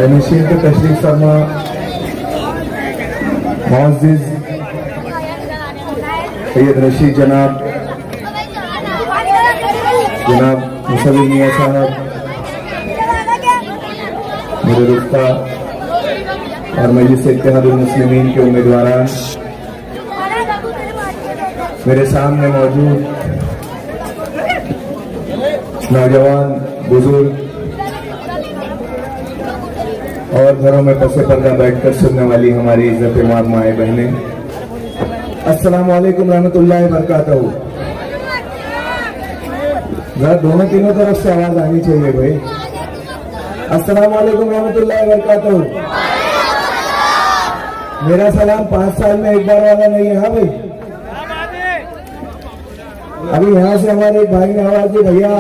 नशीन के तशरीफ फरमा मुअज़्ज़िज़ सैयद रशीद जनाब मुसल्ली मियां साहब, मेरे रुफ्का और मजलिस इत्तेहादुल मुस्लिमीन के उम्मीदवारान, मेरे सामने मौजूद नौजवान, बुजुर्ग और घरों में पसे पर्दा बैठकर सुनने वाली हमारी इज्जत माँ बहनें, अस्सलाम वालेकुम रहमतुल्लाहि व बरकातहू। जरा दोनों तीनों तरफ से आवाज आनी चाहिए भाई। अस्सलाम वालेकुम रहमतुल्लाहि व बरकातहू। मेरा सलाम 5 साल में एक बार वाला नहीं है। हाँ भाई, अभी यहाँ से हमारे एक भाई ने आवाज दी, भैया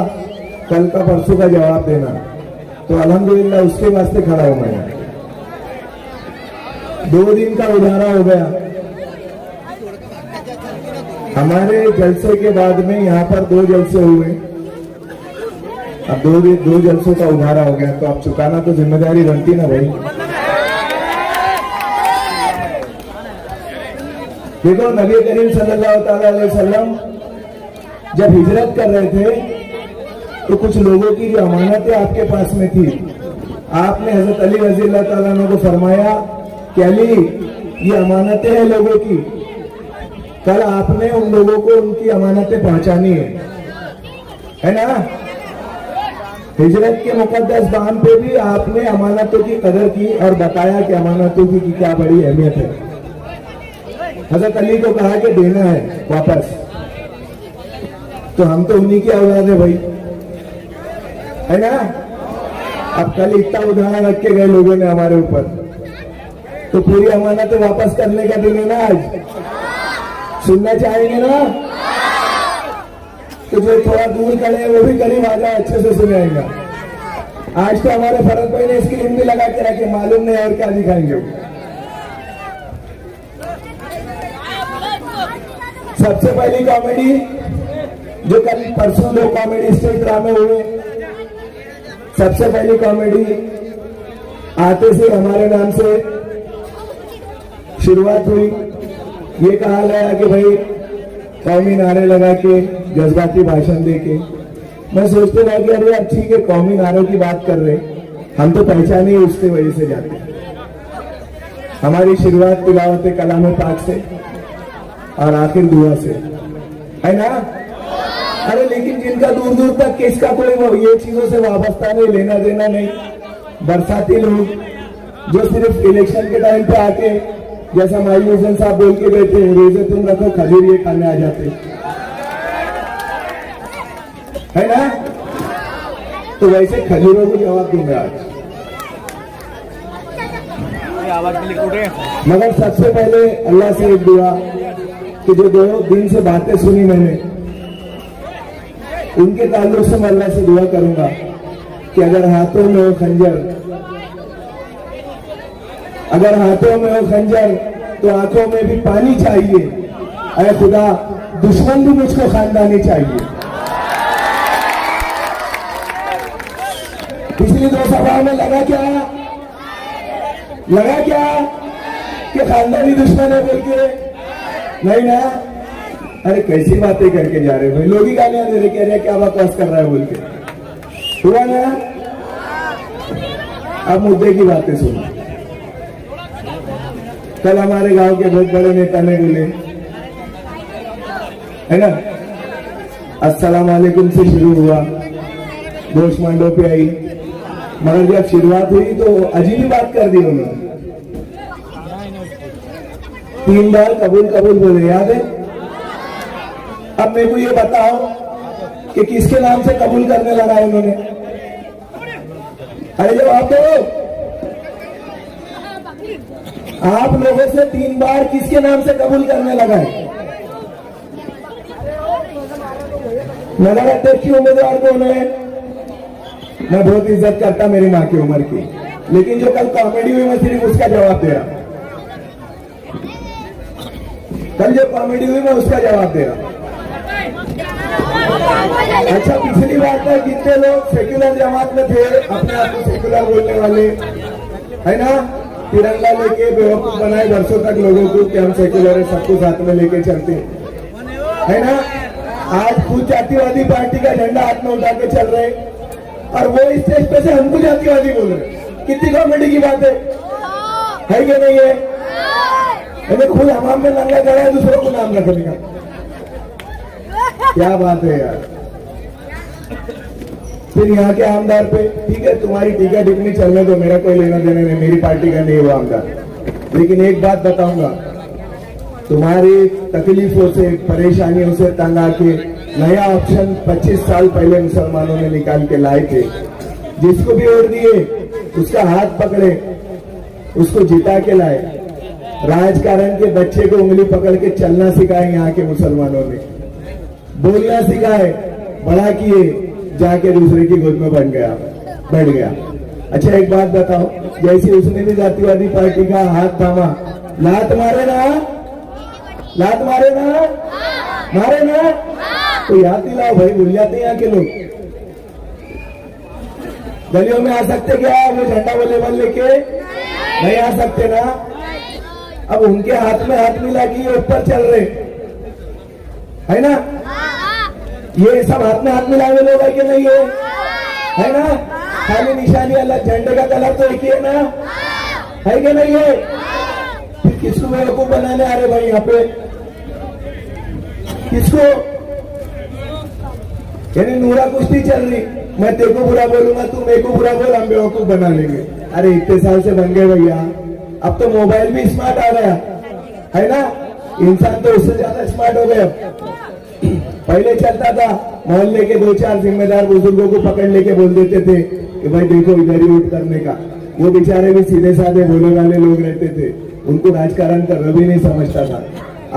कल का परसों का जवाब देना, तो अल्हम्दुलिल्लाह उसके वास्ते खड़ा हूं मैं। 2 दिन का उधारा हो गया। हमारे जलसे के बाद में यहाँ पर 2 जलसे हुए, अब 2 जलसों का उधारा हो गया, तो अब चुकाना तो जिम्मेदारी बनती ना भाई। देखो, नबी करीम सल्लल्लाहु अलैहि वसल्लम जब हिजरत कर रहे थे तो कुछ लोगों की जो अमानतें आपके पास में थी, आपने हजरत अली रज़ी अल्लाह ताला अन्हु को फरमाया कि अली, ये अमानतें हैं लोगों की, कल आपने उन लोगों को उनकी अमानतें पहुंचानी है ना। हिजरत के मुकद्दस बाम पे भी आपने अमानतों की कदर की और बताया कि अमानतों की क्या बड़ी अहमियत है। हजरत अली को कहा कि देना है वापस, तो हम तो उन्हीं की औलाद है भाई, है ना। अब कल इतना उधार रख के गए लोगों ने हमारे ऊपर, तो पूरी अमानतें वापस करने का दिन है ना आज। सुनना चाहेंगे ना? तो जो थोड़ा दूर खड़े हैं वो भी करीब आ जाए, अच्छे से सुनेगा। आज तो हमारे फरद भाई ने स्क्रीन भी लगा के रखे, मालूम नहीं और क्या दिखाएंगे। सबसे पहली कॉमेडी जो कल परसों 2 कॉमेडी स्टेज ड्रामे हुए, सबसे पहली कॉमेडी आते से हमारे नाम से शुरुआत हुई। ये कहा गया कि भाई कौमी नारे लगा के, जज्बाती भाषण दे के। मैं सोचते रहा कि अरे यार ठीक है, कौमी नारों की बात कर रहे, हम तो पहचाने ही उसके वजह से जाते। हमारी शुरुआत तिलावत कलाम पाक से और आखिर दुआ से, है ना। अरे लेकिन जिनका दूर दूर तक किसका कोई वो ये चीजों से वाबस्ता नहीं, लेना देना नहीं, बरसाती लोग जो सिर्फ इलेक्शन के टाइम पे आके, जैसा माई हुसैन साहब बोल के गए थे, रोजे तुम रखो खजूर ये खाने आ जाते, है ना। तो वैसे खजूरों को जवाब दूंगा आज। मगर सबसे पहले अल्लाह से एक दुआ कि जो 2 दिन से बातें सुनी मैंने, उनके ताल्लुक से मैं अल्लाह से दुआ करूंगा कि अगर हाथों में हो खंजर, अगर हाथों में हो खंजर तो आंखों में भी पानी चाहिए। अरे खुदा, दुश्मन भी मुझको खानदानी चाहिए। पिछली 2 सभाओं में लगा क्या कि खानदानी दुश्मन है बोल के? नहीं ना। अरे कैसी बातें करके जा रहे भाई, लोग ही गालियां दे रहे, कह रहे क्या बकवास कर रहा है बोल के। हुआ ना। अब मुद्दे की बातें सुनो। कल हमारे गांव के बहुत बड़े नेता ने बोले, है ना, अस्सलाम वालेकुम से शुरू हुआ, गोश मांडो पे आई, मगर जब शुरुआत हुई तो अजीब ही बात कर दी उन्होंने। 3 बार कबूल कबूल बोले, याद है। अब मेरे को ये बताओ कि किसके नाम से कबूल करने लगा उन्होंने? अरे जवाब दो। आप लोगों से 3 बार किसके नाम से कबूल करने लगा है? नगर अध्यक्ष की उम्मीदवार कौन है? मैं बहुत इज्जत करता मेरी माँ की उम्र की, लेकिन जो कल कॉमेडी हुई मैं सिर्फ उसका जवाब दे रहा। कल जो कॉमेडी हुई मैं उसका जवाब दे रहा। अच्छा, पिछली बार तक जितने लोग सेक्युलर जमात में थे, अपने आप को सेक्युलर बोलने वाले, है ना, तिरंगा लेके बेवकूफ बनाए वर्षों तक लोगों को कि हम सेक्युलर है, सबको साथ में लेके चलते है ना। आज खुद जातिवादी पार्टी का झंडा हाथ में उठा के चल रहे और वो इस स्टेज पे से हमको जातिवादी बोल रहे। कितनी कॉमेडी की बात है कि नहीं है? हमें खुद हमाम में नंगा चढ़ा है दूसरों को नाम रखने का, क्या बात है यार। फिर यहाँ के आमदार पे ठीक है, तुम्हारी टीका टिप्पणी चलने दो, मेरा कोई लेना देना नहीं, मेरी पार्टी का नहीं वो आमदार। लेकिन एक बात बताऊंगा, तुम्हारी तकलीफों से परेशानियों से तंग आके नया ऑप्शन 25 साल पहले मुसलमानों ने निकाल के लाए थे। जिसको भी वोट दिए उसका हाथ पकड़े, उसको जिता के लाए। राजकारण के बच्चे को उंगली पकड़ के चलना सिखाए यहाँ के मुसलमानों ने, बोलना सिखाए, बड़ा किए, जाके दूसरे की गोद में बैठ गया। अच्छा एक बात बताओ, जैसे उसने भी जातिवादी पार्टी का हाथ थामा, लात मारे ना, मारे ना, तो याद दिलाओ भाई, भूल जाते हैं यहाँ के लोग। गलियों में आ सकते क्या वो झंडा वो लेवल लेके? नहीं आ सकते ना। अब उनके हाथ में हाथ मिला कि ये ऊपर चल रहे है ना, ये सब हाथ में हाथ मिलाए हुए लोग है कि नहीं है ना। खाली निशानी अलग, झंडे का कलर तो एक ही है ना, है कि नहीं है? फिर किसको बेवकूफ बनाने आ रहे भाई यहाँ पे? किसको? यानी नूरा कुश्ती चल रही, मैं तेरे को बुरा बोलूंगा, तू मेरे को बुरा बोल, हम बेवकूफ बना लेंगे। अरे इतने साल से बन गए भैया, अब तो मोबाइल भी स्मार्ट आ गया है ना, इंसान तो उससे ज्यादा स्मार्ट हो गया। पहले चलता था मोहल्ले के 2-4 जिम्मेदार बुजुर्गों को पकड़ लेके बोल देते थे कि भाई देखो इधर ही वोट करने का। वो बेचारे भी सीधे साधे भोले वाले लोग रहते थे, उनको राजकारण का रवि नहीं समझता था।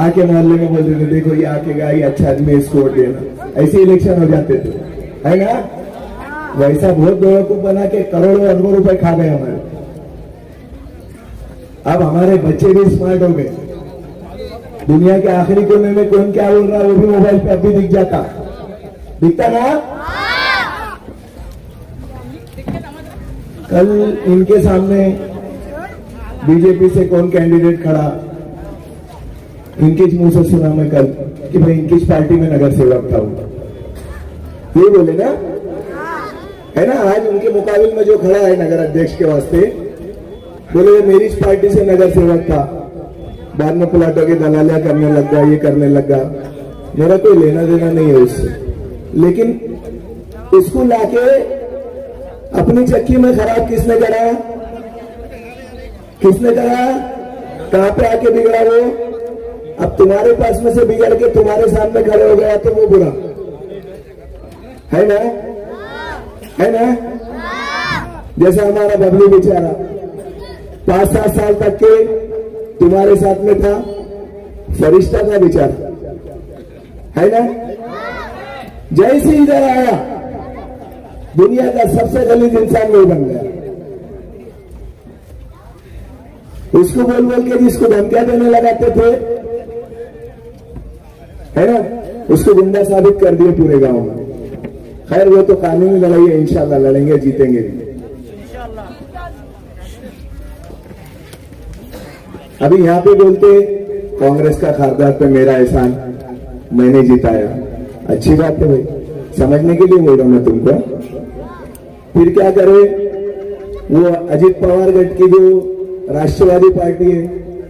आके मोहल्ले में बोल देते देखो ये आके गया, ये अच्छा आदमी, इसको वोट देना। ऐसे इलेक्शन हो जाते थे, है ना। वैसा बहुत बेवकूफ बना के करोड़ों अरबों रुपए खा गए हमारे। अब हमारे बच्चे भी स्मार्ट हो गए, दुनिया के आखिरी कोने में कौन क्या बोल रहा है वो भी मोबाइल पे अभी दिखता ना। कल इनके सामने बीजेपी से कौन कैंडिडेट खड़ा, इनके मुंह से सुना मैं कल कि भाई इनकी पार्टी में नगर सेवक था, ये बोले ना, है ना। आज उनके मुकाबले में जो खड़ा है नगर अध्यक्ष के वास्ते, बोले मेरी पार्टी से नगर सेवक था, बाद में प्लाटों की दलालियां करने लग गया, ये करने लगा। मेरा कोई लेना देना नहीं है उससे, लेकिन इसको लाके अपनी चक्की में खराब किसने करा? कहां पे आके बिगड़ा वो? अब तुम्हारे पास में से बिगड़ के तुम्हारे सामने खड़े हो गया तो वो बुरा है ना, जैसा हमारा बबलू बेचारा 5-7 साल तक के तुम्हारे साथ में था, फरिश्ता था बेचारा, है ना। जैसे इधर आया दुनिया का सबसे दलित इंसान वो बन गया। उसको बोल के जिसको धमकियां देने लगाते थे, है ना, उसको गुंडा साबित कर दिए पूरे गांव में। खैर वो तो कानूनी लड़ाई है, इंशाल्लाह लड़ेंगे, जीतेंगे भी। अभी यहाँ पे बोलते कांग्रेस का खारदार पे मेरा एहसान, मैंने जिताया। अच्छी बात है भाई, समझने के लिए बोल रहा हूं मैं तुमको। फिर क्या करे, वो अजित पवार गट की जो राष्ट्रवादी पार्टी है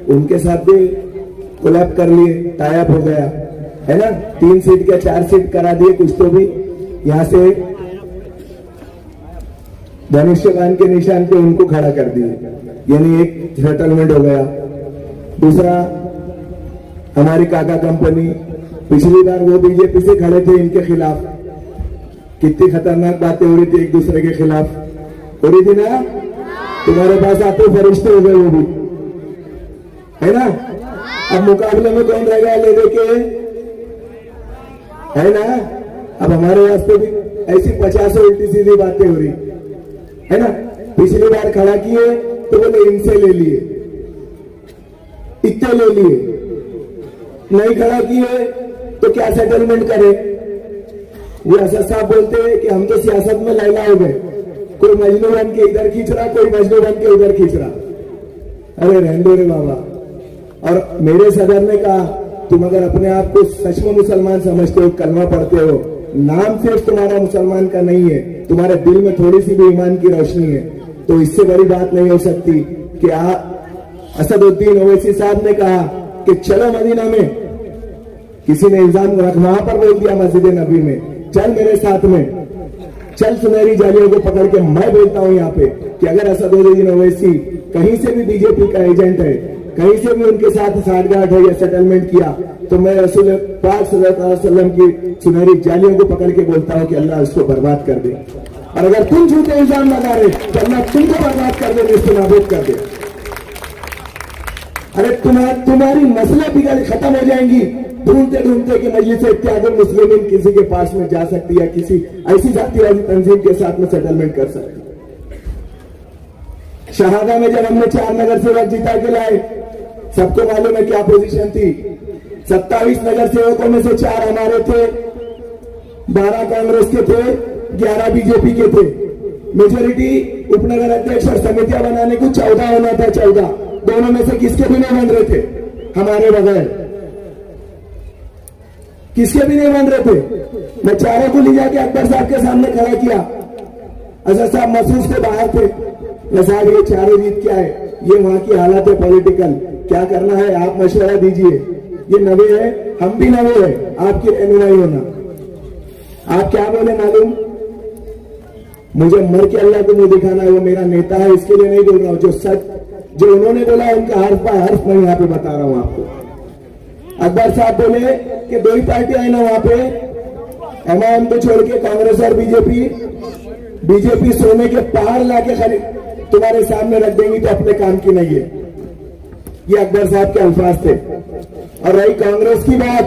उनके साथ भी कोलैब कर लिए, टाइप हो गया, है ना। 3 सीट क्या 4 सीट करा दिए कुछ तो भी। यहां से धनुष्यबाण के निशान पे उनको खड़ा कर दिए, यानी एक सेटलमेंट हो गया। दूसरा, हमारी काका कंपनी, पिछली बार वो बीजेपी से खड़े थे, इनके खिलाफ कितनी खतरनाक बातें हो रही थी, एक दूसरे के खिलाफ हो रही थी ना। तुम्हारे पास आते फरिश्ते हो गए वो भी, है ना। अब मुकाबले में कौन रह गया ले दे के, है ना। अब हमारे वास्ते भी ऐसी 50 उल्टी सीधी बातें हो रही, है ना। पिछली बार खड़ा किए तो बोले इनसे ले लिए, इतने ले लिए, नहीं खड़ा किए तो क्या सेटलमेंट करे। वो असद साहब बोलते हैं कि हम तो सियासत में लैला हो गए, कोई मजनू बन के इधर खींच रहा, कोई मजनू बन के उधर खींच रहा। अरे रहने दो रे बाबा। और मेरे सदर ने कहा, तुम अगर अपने आप को सच में मुसलमान समझते हो, कलमा पढ़ते हो, नाम सिर्फ तुम्हारा मुसलमान का नहीं है, तुम्हारे दिल में थोड़ी सी भी ईमान की रोशनी है, तो इससे बड़ी बात नहीं हो सकती कि असदुद्दीन ओवैसी साहब ने कहा कि चलो मदीना में, किसी ने इल्जाम रख वहां पर बोल दिया मस्जिद नबी में, चल मेरे साथ में, चल सुनहरी जालियों को पकड़ के। मैं बोलता हूं यहाँ पे कि अगर असदुद्दीन ओवैसी कहीं से भी बीजेपी का एजेंट है, कहीं से भी उनके साथ साठगांठ है या सेटलमेंट किया, तो मैं रसूल पाक सल्लल्लाहु अलैहि वसल्लम की सुनहरी जालियों को पकड़ के बोलता हूं कि अल्लाह उसको बर्बाद कर दे। और अगर तुम झूठे इल्जाम लगा रहे तो अल्लाह तुमको बर्बाद कर दे, इसको नाबूद कर दे। अरे तुम्हारी नस्लें बिगड़ खत्म हो जाएंगी ढूंढते ढूंढते कि मजलिस इत्तेहादुल मुस्लिमीन किसी के पास में जा सकती है, किसी ऐसी जातिवादी तंजीम के साथ में सेटलमेंट कर सकती। शहादा में जब हमने 4 नगर सेवक जिता के लाए, सबको मालूम है क्या पोजीशन थी। 27 नगर सेवकों में से 4 हमारे थे, 12 कांग्रेस के थे, 11 बीजेपी के थे। मेजोरिटी उपनगर अध्यक्ष और समितियां बनाने को 14 होना था, 14। दोनों में से किसके भी नहीं बन रहे थे, हमारे बगैर किसके भी नहीं बन रहे थे। मैं चारों को ले जाके अकबर साहब के सामने खड़ा किया। असद साहब महसूस से बाहर थे। साहब ये चारों जीत क्या है, ये वहां की हालत है पॉलिटिकल, क्या करना है आप मशवरा दीजिए। ये नवे है, हम भी नवे हैं, आपकी रहनुमाई होना। आप क्या बोले मालूम, मुझे मर के अल्लाह को मुंह दिखाना है, वो मेरा नेता है, इसके लिए नहीं बोल रहा हूं। जो सच जो उन्होंने बोला उनका हर्फ बाय हर्फ मैं यहाँ पे बता रहा हूं आपको। अकबर साहब बोले कि 2 ही पार्टियां है ना वहां पे, एमआईएम को छोड़ के कांग्रेस और बीजेपी सोने के पहाड़ लाके तुम्हारे सामने रख देंगी तो अपने काम की नहीं है। ये अकबर साहब के अल्फाज थे। और रही कांग्रेस की बात,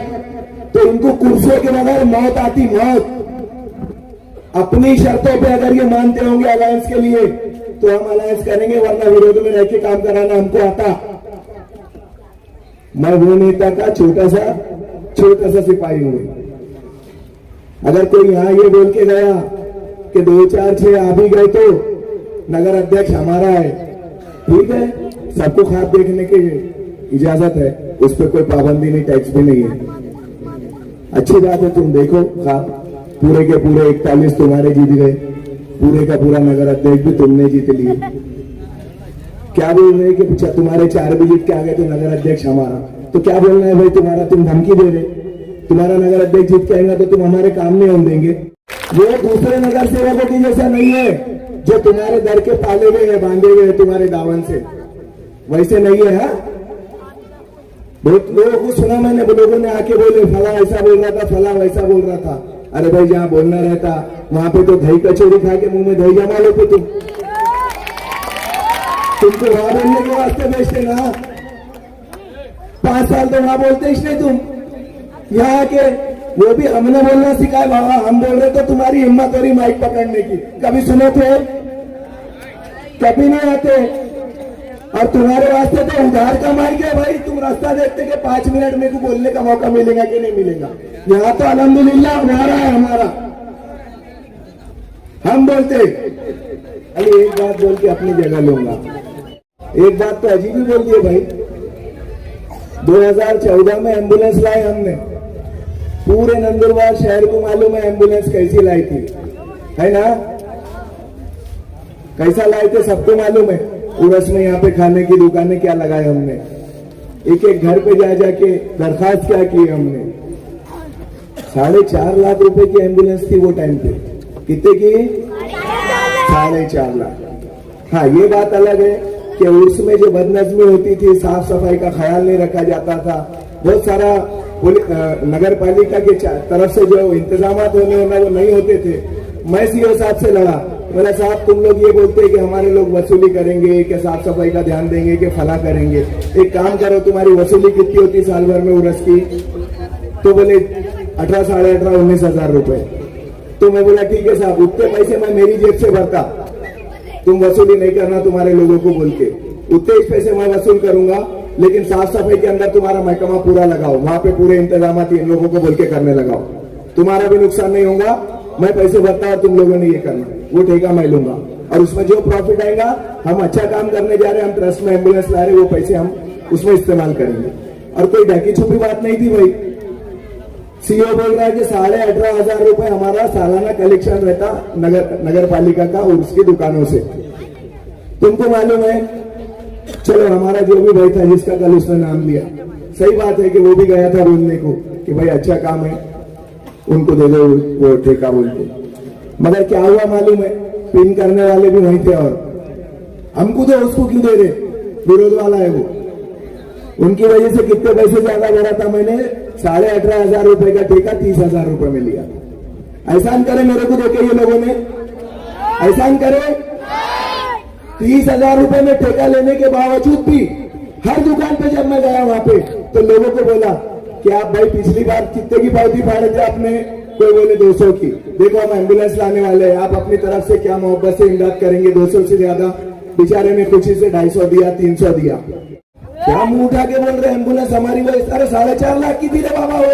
तो इनको कुर्सियों के बगैर मौत आती, मौत। अपनी शर्तों पे अगर ये मानते होंगे अलायंस के लिए तो हम अलायंस करेंगे, वरना विरोध में रह के काम कराना हमको आता। मैं वो नेता का छोटा सा सिपाही हूं। अगर कोई यहां ये बोल के गया कि 2 4 6 आ भी गए तो नगर अध्यक्ष हमारा है, ठीक है, सबको ख्वाब देखने की इजाजत है, उस पर कोई पाबंदी नहीं, टैक्स भी नहीं है। अच्छी बात है, तुम देखो ख्वाब, पूरे के पूरे 41 तुम्हारे जीत गए, पूरे का पूरा नगर अध्यक्ष भी तुमने जीत लिए। क्या बोल रहे कि तुम्हारे 4 भी जीत के आ गए तो नगर अध्यक्ष हमारा, तो क्या बोलना है भाई तुम्हारा, तुम धमकी दे रहे, तुम्हारा नगर अध्यक्ष जीत के आएगा तो तुम हमारे काम में हम देंगे। वो दूसरे नगर सेवकों की जैसा नहीं है जो तुम्हारे दर के पाले हुए हैं, बांधे हुए हैं तुम्हारे दावन से, वैसे नहीं है। हा? बहुत लोगों को सुना मैंने, लोगों ने आके बोले फला ऐसा बोल रहा था, फला वैसा बोल रहा था। अरे भाई जहां बोलना रहता वहां पे तो दही कचौड़ी खा के मुंह में दही जमा लेते तुमको वहां बोलने के वास्ते भेजते ना। 5 साल तो वहां बोलते ही नहीं तुम, यहाँ के वो भी हमने बोलना सिखाया बाबा, हम बोल रहे तो तुम्हारी हिम्मत हो रही माइक पकड़ने की। कभी सुने थे? कभी नहीं आते। और तुम्हारे वास्ते तो उधार का माइक है भाई, तुम रास्ता देखते कि 5 मिनट में को बोलने का मौका मिलेगा कि नहीं मिलेगा। यहाँ तो अल्हम्दुलिल्लाह हमारा है, हमारा, हम बोलते। अरे एक बात बोल के अपनी जगह लूंगा, एक बात तो अजीब ही बोल दिए भाई। 2014 में एम्बुलेंस लाई हमने, पूरे नंदुरबार शहर को मालूम है एम्बुलेंस कैसी लाई थी, है ना? कैसा लाए थे सबको मालूम है। उरस में यहाँ पे खाने की दुकानें क्या लगाए हमने, एक एक घर पे जा जाके दरखास्त क्या की हमने। 4.5 लाख रुपए की एम्बुलेंस थी वो टाइम पे। कितने की? 4.5 लाख। हाँ, ये बात अलग है कि उसमें जो बदनजमी होती थी, साफ सफाई का ख्याल नहीं रखा जाता था, बहुत सारा नगर पालिका के तरफ से जो इंतजाम होने होना वो नहीं होते थे। मैं सीओ साहब से लड़ा, बोला साहब तुम लोग ये बोलते हैं कि हमारे लोग वसूली करेंगे, कि साफ सफाई का ध्यान देंगे, कि फला करेंगे, एक काम करो तुम्हारी वसूली कितनी होती साल भर में उरस की? तो बोले 18, 18.5, 19,000 रुपए। तो मैं बोला ठीक है साहब, उतने पैसे मैं मेरी जेब से भरता, तुम वसूली नहीं करना तुम्हारे लोगों को बोल के, उतने पैसे मैं वसूल करूंगा, लेकिन साफ सफाई के अंदर तुम्हारा महकमा पूरा लगाओ, वहां पे पूरे इंतजाम इन लोगों को बोल के करने लगाओ, तुम्हारा भी नुकसान नहीं होगा, मैं पैसे भरता और तुम लोगों ने ये करना, वो ठेका मैं लूंगा। और उसमें जो प्रॉफिट आएगा, हम अच्छा काम करने जा रहे हैं, हम ट्रस्ट में एम्बुलेंस ला रहे हैं, वो पैसे हम उसमें इस्तेमाल करेंगे। और कोई ढकी छुपी बात नहीं थी भाई। सीओ बोल रहा है कि 18,500 रुपए हमारा सालाना कलेक्शन रहता नगर पालिका का और उसकी दुकानों से। तुमको मालूम है, चलो हमारा जो भी भाई था जिसका कल उसने नाम लिया, सही बात है कि वो भी गया था बोलने को कि भाई अच्छा काम है, उनको दे दो वो ठेका बोल के। मगर क्या हुआ मालूम है, पिन करने वाले भी वहीं थे और हमको तो उसको क्यों दे रहे, विरोध वाला है वो। उनकी वजह से कितने पैसे ज्यादा भरा था मैंने, 18,500 रुपए का ठेका 30,000 रुपए में लिया। एहसान करे मेरे को देखे ये लोगों ने, एहसान करे। 30,000 रुपए में ठेका लेने के बावजूद भी हर दुकान पे जब मैं गया वहां पे तो लोगों को बोला कि आप भाई पिछली बार कितने की पावती फाड़े थे आपने, कोई बोले 200 की, देखो हम एम्बुलेंस लाने वाले हैं, आप अपनी तरफ से क्या मोहब्बत से इमदाद करेंगे, 200 से ज्यादा। बेचारे ने खुशी से 250 दिया, 300 दिया। क्या मुंह उठा के बोल रहे एम्बुलेंस हमारी वो, अरे 4.5 लाख की थी रे बाबा वो।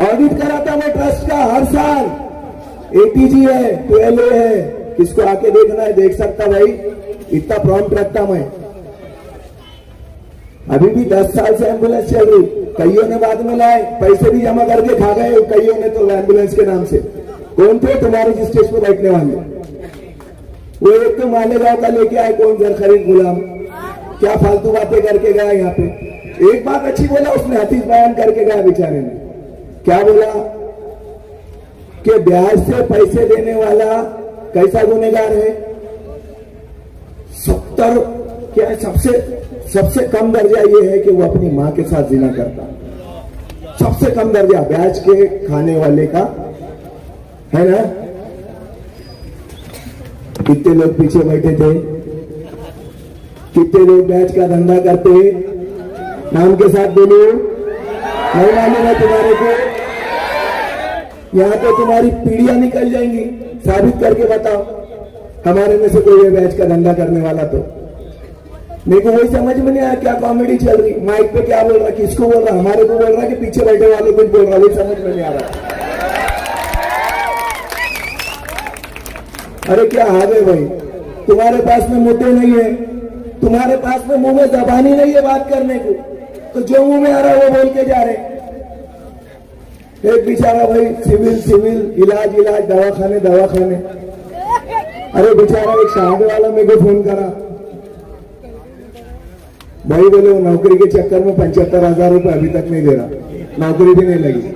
ऑडिट कराता मैं ट्रस्ट का हर साल, एटीजी है, टूएलए है, किसको आके देखना है देख सकता भाई, इतना प्रॉम्प्ट रखता मैं। अभी भी 10 साल से एम्बुलेंस चल रही, कईयों ने बाद में लाए, पैसे भी जमा करके खा गए कईयों ने तो एम्बुलेंस के नाम से। कौन थे तुम्हारे जिस स्टेज पर बैठने वाले, वो एक तो मालेगांव का लेके आए, कौन जर खरीद गुलाम, क्या फालतू बातें करके गया यहाँ पे। एक बात अच्छी बोला उसने, हदीस बयान करके गया बेचारे ने, क्या बोला कि ब्याज से पैसे देने वाला कैसा गुनहगार है, 70 क्या है, सबसे कम दर्जा ये है कि वो अपनी मां के साथ जिना करता, सबसे कम दर्जा ब्याज के खाने वाले का है ना। कितने लोग पीछे बैठे थे, कितने लोग ब्याज का धंधा करते हैं, नाम के साथ बोलो, नहीं मालूम है तुम्हारे को, यहां तो तुम्हारी पीढ़ियां निकल जाएंगी, साबित करके बताओ हमारे में से कोई ब्याज का धंधा करने वाला। तो मेरे को वही समझ में नहीं आया क्या कॉमेडी चल रही, माइक पे क्या बोल रहा, किसको बोल रहा, हमारे को बोल रहा कि पीछे बैठे वाले कुछ बोल रहा, वही समझ में नहीं आ रहा। अरे क्या हाल है भाई, तुम्हारे पास में मुद्दे नहीं है, तुम्हारे पास में मुंह में जबान ही नहीं है बात करने को, तो जो मुंह में आ रहा है वो बोल के जा रहे। एक बेचारा भाई सिविल इलाज दवाखाने, अरे बेचारा एक शाहद वाला मेरे को फोन करा, भाई बोले वो नौकरी के चक्कर में 75,000 रुपए अभी तक नहीं दे रहा, नौकरी भी नहीं लगी।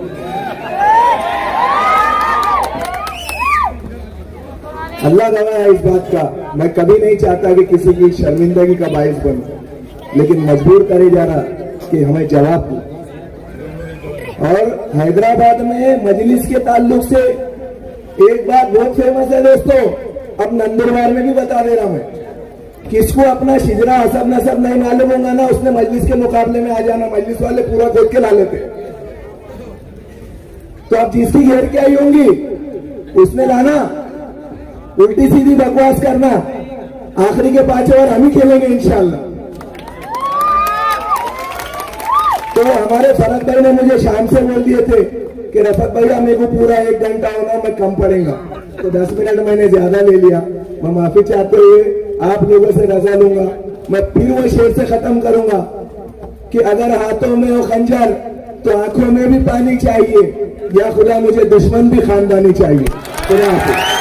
अल्लाह गवाह है इस बात का, मैं कभी नहीं चाहता कि किसी की शर्मिंदगी का बायस बनूं, लेकिन मजबूर करे जा रहा कि हमें जवाब दो। और हैदराबाद में मजलिस के ताल्लुक से एक बात बहुत फेमस है दोस्तों, अब नंदुरबार में भी बता दे रहा मैं, किसको अपना शिजरा हसब नसब नहीं मालूम होगा ना, उसने मजलिस के मुकाबले में आ जाना, मजलिस वाले पूरा खोल के ला लेते। तो अब जिसकी घेर के आई होंगी उसने लाना, उल्टी सीधी बकवास करना, आखिरी के 5 ओवर हम ही खेलेंगे इंशाल्लाह। तो हमारे फरक भाई ने मुझे शाम से बोल दिए थे कि रफत भैया मेरे को पूरा 1 घंटा होना, मैं कम पड़ेगा, तो 10 मिनट मैंने ज्यादा ले लिया। मैं माफी चाहते हुए आप लोगों से रजा लूंगा। मैं फिर वो शेर से खत्म करूंगा कि अगर हाथों में हो खंजर तो आंखों में भी पानी चाहिए, या खुदा मुझे दुश्मन भी खानदानी चाहिए। खुदा हाफिज़।